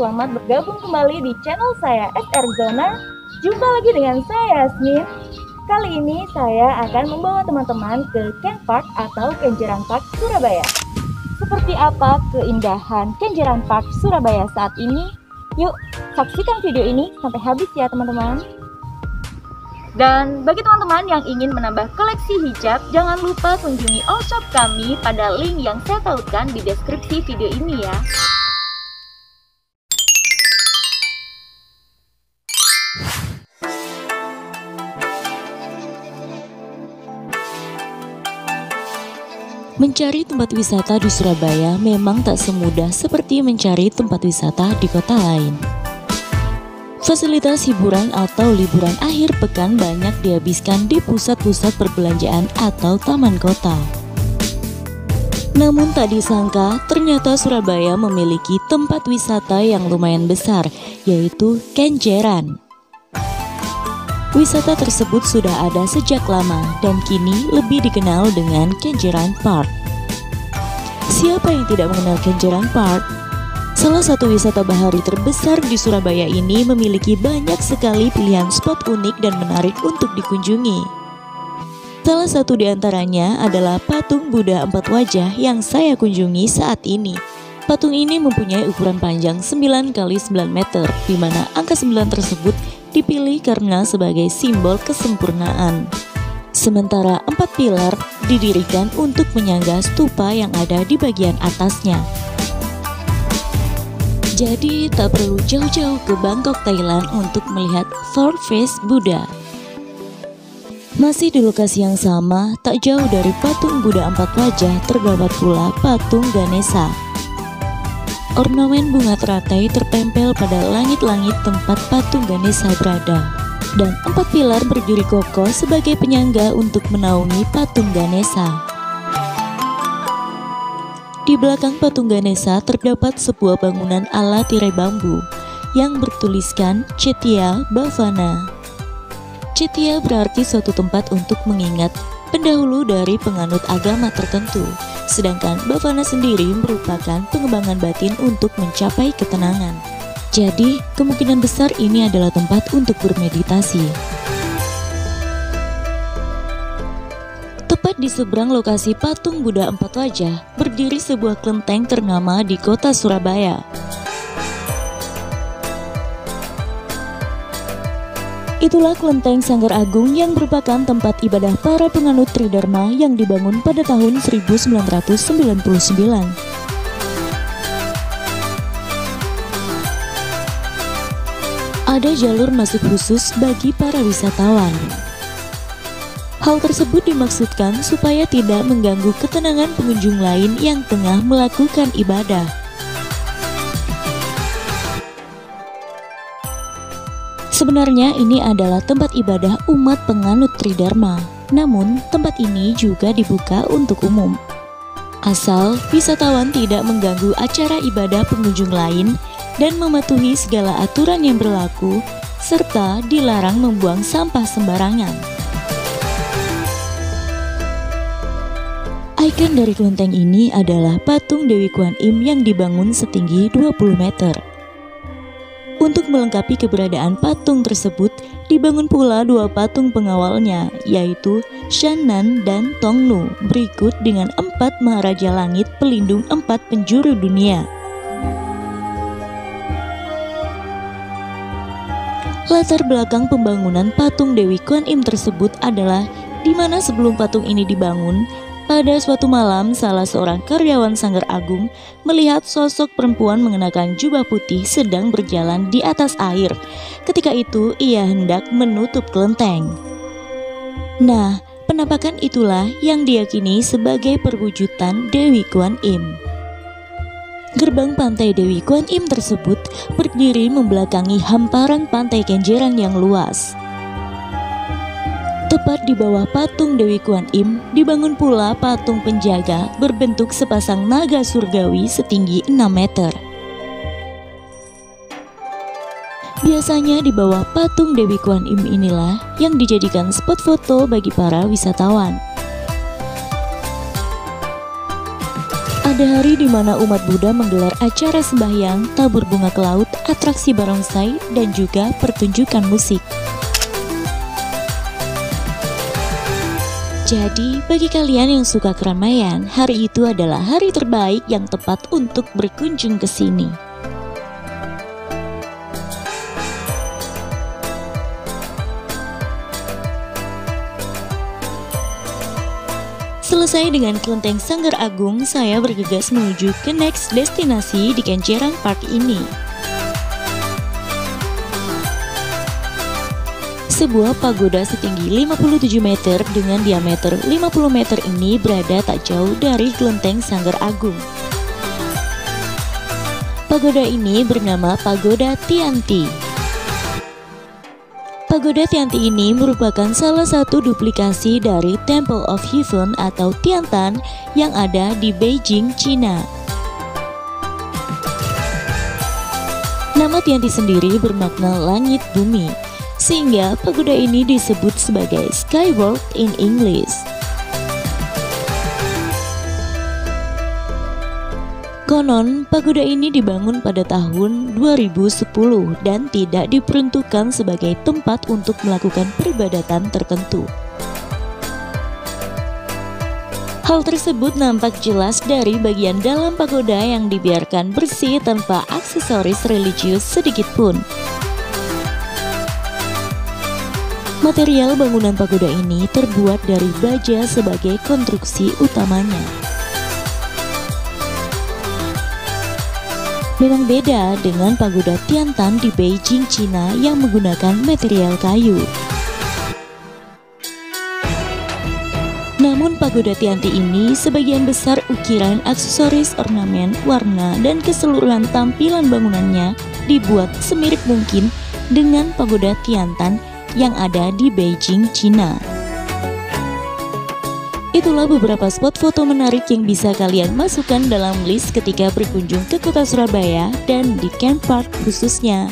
selamat bergabung kembali di channel saya SR Zona. Jumpa lagi dengan saya Yasmin. Kali ini saya akan membawa teman-teman ke Ken Park atau Kenjeran Park Surabaya. Seperti apa keindahan Kenjeran Park Surabaya saat ini? Yuk saksikan video ini sampai habis ya teman-teman. Dan bagi teman-teman yang ingin menambah koleksi hijab, jangan lupa kunjungi all shop kami pada link yang saya tautkan di deskripsi video ini ya. Mencari tempat wisata di Surabaya memang tak semudah seperti mencari tempat wisata di kota lain. Fasilitas hiburan atau liburan akhir pekan banyak dihabiskan di pusat-pusat perbelanjaan atau taman kota. Namun tak disangka, ternyata Surabaya memiliki tempat wisata yang lumayan besar, yaitu Kenjeran. Wisata tersebut sudah ada sejak lama dan kini lebih dikenal dengan Kenjeran Park. Siapa yang tidak mengenal Kenjeran Park? Salah satu wisata bahari terbesar di Surabaya ini memiliki banyak sekali pilihan spot unik dan menarik untuk dikunjungi. Salah satu di antaranya adalah patung Buddha 4 wajah yang saya kunjungi saat ini. Patung ini mempunyai ukuran panjang 9 x 9 meter, di mana angka 9 tersebut dipilih karena sebagai simbol kesempurnaan. Sementara 4 pilar didirikan untuk menyangga stupa yang ada di bagian atasnya. Jadi tak perlu jauh-jauh ke Bangkok, Thailand untuk melihat Four Face Buddha. Masih di lokasi yang sama, tak jauh dari patung Buddha 4 wajah terdapat pula patung Ganesha. Ornamen bunga teratai tertempel pada langit-langit tempat patung Ganesha berada. Dan 4 pilar berdiri kokoh sebagai penyangga untuk menaungi patung Ganesha. Di belakang patung Ganesha terdapat sebuah bangunan ala tirai bambu yang bertuliskan Cetya Bhavana. Cetya berarti suatu tempat untuk mengingat pendahulu dari penganut agama tertentu, sedangkan Bhavana sendiri merupakan pengembangan batin untuk mencapai ketenangan. Jadi, kemungkinan besar ini adalah tempat untuk bermeditasi. Tepat di seberang lokasi patung Buddha 4 wajah, berdiri sebuah kelenteng ternama di kota Surabaya. Itulah kelenteng Sanggar Agung yang merupakan tempat ibadah para penganut Tridharma yang dibangun pada tahun 1999. Ada jalur masuk khusus bagi para wisatawan. Hal tersebut dimaksudkan supaya tidak mengganggu ketenangan pengunjung lain yang tengah melakukan ibadah. Sebenarnya ini adalah tempat ibadah umat penganut Tridharma, namun tempat ini juga dibuka untuk umum. Asal wisatawan tidak mengganggu acara ibadah pengunjung lain dan mematuhi segala aturan yang berlaku, serta dilarang membuang sampah sembarangan. Ikon dari kelenteng ini adalah patung Dewi Kuan Im yang dibangun setinggi 20 meter. Untuk melengkapi keberadaan patung tersebut, dibangun pula 2 patung pengawalnya, yaitu Shannan dan Tongnu, berikut dengan 4 Maharaja Langit pelindung 4 penjuru dunia. Latar belakang pembangunan patung Dewi Kuan Im tersebut adalah di mana sebelum patung ini dibangun, pada suatu malam, salah seorang karyawan Sanggar Agung melihat sosok perempuan mengenakan jubah putih sedang berjalan di atas air. Ketika itu, ia hendak menutup kelenteng. Nah, penampakan itulah yang diyakini sebagai perwujudan Dewi Kuan Im. Gerbang pantai Dewi Kuan Im tersebut berdiri membelakangi hamparan pantai Kenjeran yang luas. Tepat di bawah patung Dewi Kuan Im dibangun pula patung penjaga berbentuk sepasang naga surgawi setinggi 6 meter. Biasanya di bawah patung Dewi Kuan Im inilah yang dijadikan spot foto bagi para wisatawan. Ada Pada hari di mana umat Buddha menggelar acara sembahyang, tabur bunga ke laut, atraksi barongsai, dan juga pertunjukan musik. Jadi, bagi kalian yang suka keramaian, hari itu adalah hari terbaik yang tepat untuk berkunjung ke sini. Selesai dengan kelenteng Sanggar Agung, saya bergegas menuju ke next destinasi di Kenjeran Park ini. Sebuah pagoda setinggi 57 meter dengan diameter 50 meter ini berada tak jauh dari kelenteng Sanggar Agung. Pagoda ini bernama Pagoda Tianti. Pagoda Tianti ini merupakan salah satu duplikasi dari Temple of Heaven atau Tiantan yang ada di Beijing, Cina. Nama Tianti sendiri bermakna langit bumi, sehingga pagoda ini disebut sebagai Sky World in English. Konon, pagoda ini dibangun pada tahun 2010 dan tidak diperuntukkan sebagai tempat untuk melakukan peribadatan tertentu. Hal tersebut nampak jelas dari bagian dalam pagoda yang dibiarkan bersih tanpa aksesoris religius sedikit pun. Material bangunan pagoda ini terbuat dari baja sebagai konstruksi utamanya. Memang beda dengan pagoda Tiantan di Beijing, Cina yang menggunakan material kayu. Namun pagoda Tianti ini sebagian besar ukiran, aksesoris, ornamen, warna, dan keseluruhan tampilan bangunannya dibuat semirip mungkin dengan pagoda Tiantan yang ada di Beijing, Cina. Itulah beberapa spot foto menarik yang bisa kalian masukkan dalam list ketika berkunjung ke kota Surabaya dan di Ken Park khususnya.